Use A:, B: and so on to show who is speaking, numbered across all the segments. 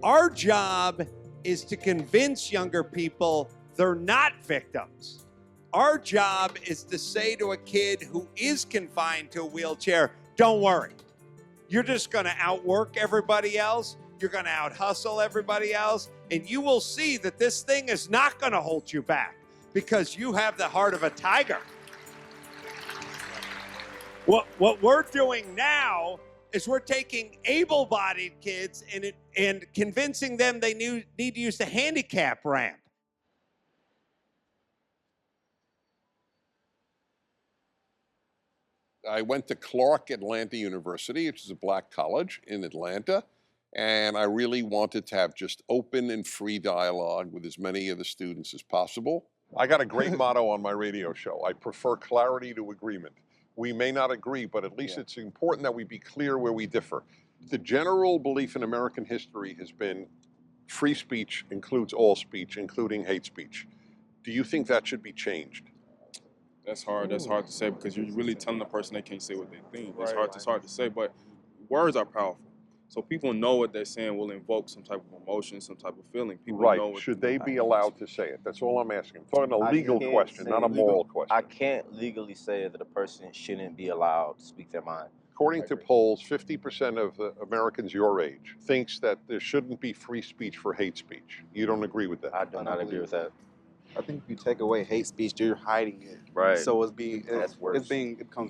A: Our job is to convince younger people they're not victims. Our job is to say to a kid who is confined to a wheelchair, don't worry. You're just going to outwork everybody else. You're going to out-hustle everybody else. And you will see that this thing is not going to hold you back because you have the heart of a tiger. What we're doing now is we're taking able-bodied kids and convincing them they need to use the handicap ramp.
B: I went to Clark Atlanta University, which is a black college in Atlanta, and I really wanted to have just open and free dialogue with as many of the students as possible. I got a great motto on my radio show. I prefer clarity to agreement. We may not agree, but at least it's important that we be clear where we differ. The general belief in American history has been free speech includes all speech, including hate speech. Do you think that should be changed?
C: That's hard. That's hard to say because you're really telling the person they can't say what they think. It's hard to say, but words are powerful. So people know what they're saying will invoke some type of emotion, some type of feeling. People know what
B: Should they be allowed to say it? That's all I'm asking. I'm talking a legal question, not a moral question.
D: I can't legally say that a person shouldn't be allowed to speak their mind.
B: According to polls, 50% of the Americans your age thinks that there shouldn't be free speech for hate speech. You don't agree with that?
D: I do not agree with that.
E: I think if you take away hate speech, you're hiding it.
B: Right.
E: So it becomes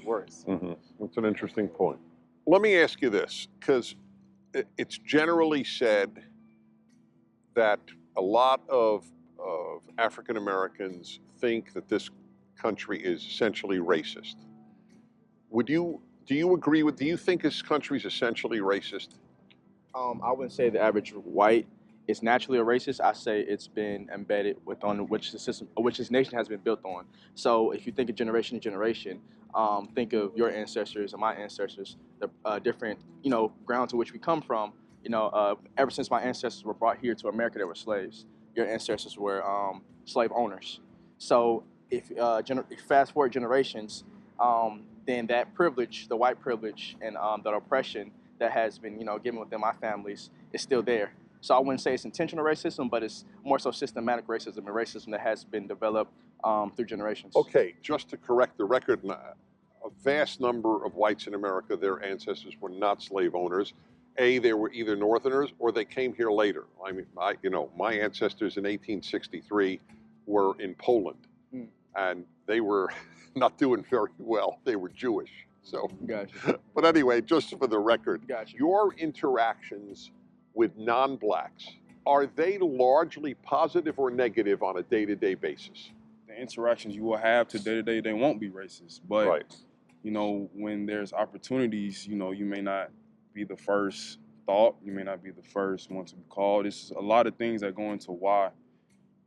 E: worse.
B: Mm-hmm. That's an interesting point. Let me ask you this, because it's generally said that a lot of African Americans think that this country is essentially racist. Do you think this country is essentially racist?
F: I wouldn't say the average white is naturally a racist. I say it's been embedded on which the system, which this nation has been built on. So if you think of generation to generation, think of your ancestors and my ancestors, the different, ground to which we come from. Ever since my ancestors were brought here to America, they were slaves. Your ancestors were slave owners. So if fast forward generations, then that privilege, the white privilege, and the oppression that has been, given within my families is still there. So I wouldn't say it's intentional racism, but it's more so systematic racism and racism that has been developed through generations.
B: Okay, just to correct the record, a vast number of whites in America, their ancestors were not slave owners. They were either Northerners or they came here later. I mean, my ancestors in 1863 were in Poland, and they were not doing very well. They were Jewish. So,
F: Gotcha.
B: But anyway, just for the record,
F: Gotcha.
B: Your interactions with non-blacks, are they largely positive or negative on a day-to-day basis?
C: The interactions you will have to day-to-day, they won't be racist. But, when there's opportunities, you may not be the first thought. You may not be the first one to be called. It's a lot of things that go into why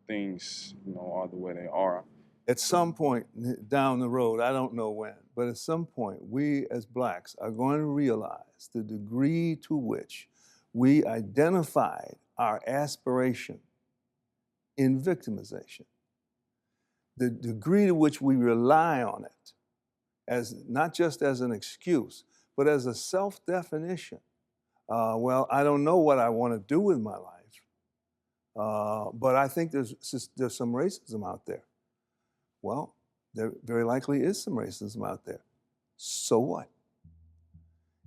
C: things, are the way they are.
G: At some point down the road, I don't know when, but at some point, we as blacks are going to realize the degree to which we identified our aspiration in victimization, the degree to which we rely on it as not just as an excuse, but as a self-definition. Well, I don't know what I want to do with my life, but I think there's some racism out there. Well, there very likely is some racism out there. So what?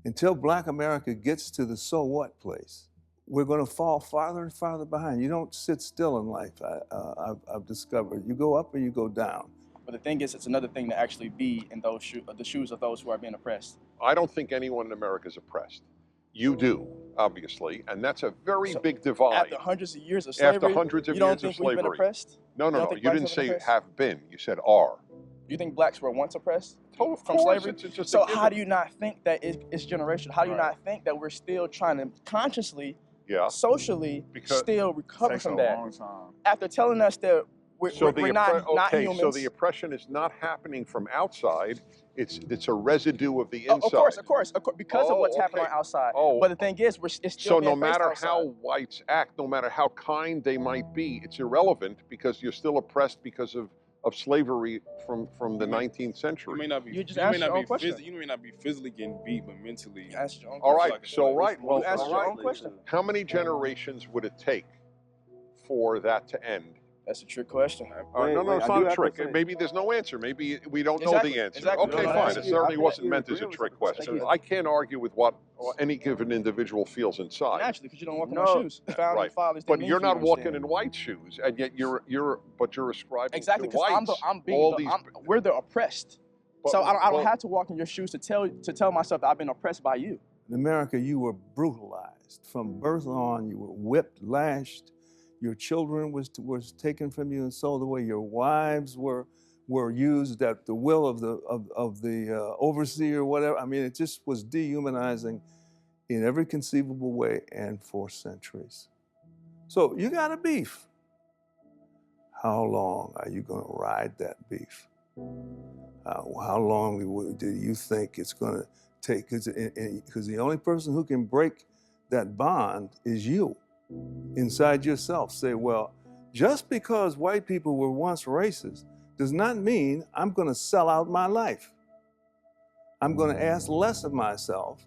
G: Until Black America gets to the so what place, we're going to fall farther and farther behind. You don't sit still in life, I've discovered. You go up or you go down.
F: But the thing is, it's another thing to actually be in the shoes of those who are being oppressed.
B: I don't think anyone in America is oppressed. You do, obviously, and that's a very big divide.
F: After hundreds of years of slavery,
B: after hundreds of
F: you don't
B: years
F: think
B: of slavery.
F: We've been oppressed?
B: No, you didn't say have been. You said are.
F: You think blacks were once oppressed
B: from
F: slavery?
B: It's just
F: so how do you not think that it's generational? How do you not think that we're still trying to consciously, socially, still recover from that? After telling us that we're not humans.
B: So the oppression is not happening from outside. It's a residue of the inside.
F: Of course, because of what's happening on outside. But the thing is, it's still
B: so
F: being
B: no matter
F: faced
B: how
F: outside.
B: whites act, no matter how kind they might be, it's irrelevant because you're still oppressed because of of slavery from the 19th century.
C: You may not be.
F: You just asked your own question.
C: You may not be physically getting beat, but mentally.
F: You asked your own
B: All
F: question.
B: right, so right, well,
F: You asked
B: all
F: your
B: right.
F: own question.
B: How many generations would it take for that to end?
F: That's a trick question.
B: No, it's not a trick. Maybe there's no answer. Maybe we don't know the answer.
F: Exactly.
B: Okay,
F: No,
B: fine.
F: no,
B: It certainly
F: I
B: wasn't meant as a trick question. I can't argue with what any given individual feels inside.
F: Naturally, because you don't walk in my shoes. Founding
B: Right.
F: fathers.
B: But
F: didn't
B: you're
F: mean
B: not
F: you
B: walking
F: understand.
B: in white shoes, and yet you're ascribing
F: Exactly,
B: to whites
F: because we're the oppressed.
B: But-
F: So I don't
B: well-
F: have to walk in your shoes to tell myself that I've been oppressed by you.
G: In America, you were brutalized. From birth on, you were whipped, lashed. Your children was taken from you and sold away. Your wives were used at the will of the overseer, whatever. I mean, it just was dehumanizing in every conceivable way and for centuries. So you got a beef. How long are you going to ride that beef? How long do you think it's going to take? Because the only person who can break that bond is you, inside yourself. Say, well, just because white people were once racist does not mean I'm going to sell out my life. I'm going to ask less of myself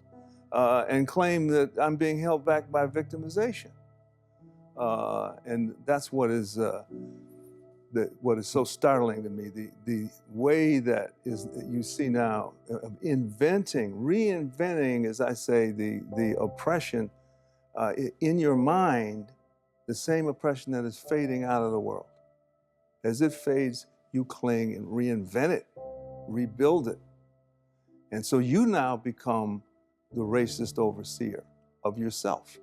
G: and claim that I'm being held back by victimization. And that's what is so startling to me, the way that you see now of reinventing, as I say, the oppression in your mind, the same oppression that is fading out of the world. As it fades, you cling and reinvent it, rebuild it. And so you now become the racist overseer of yourself.